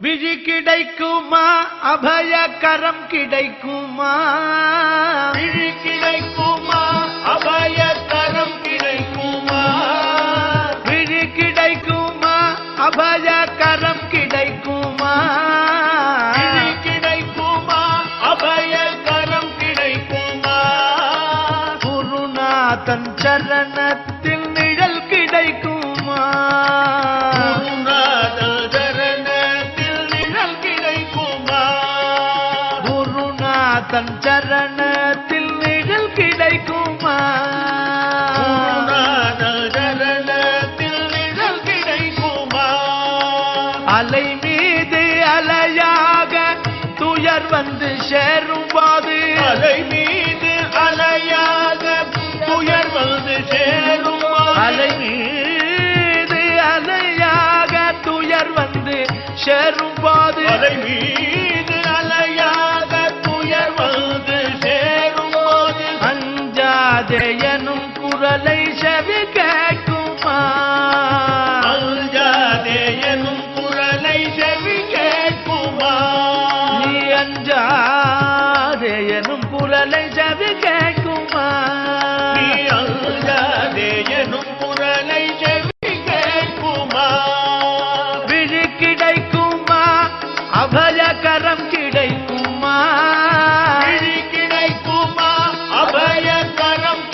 விழி கிடைக்குமா அபயகரம் கிடைக்குமா விழி கிடைக்குமா அபயகரம் கிடைக்குமா விழி கிடைக்குமா அபயகரம் கிடைக்குமா விழி கிடைக்குமா அபயகரம் கிடைக்குமா குருநாதன் சரணத்தில் நிழல் கிடைக்குமா தன் சரணத்தில் நிழல் கிடைக்குமா சரணத்தில் நிழல் கிடைக்குமா அலை மீது அலையாக துயர் வந்து சேரும் போது அலை மீது அலையாக துயர் வந்து சேரும் அலை மீது அலையாக துயர் வந்து சேரும் போது அலை மீது அலையாக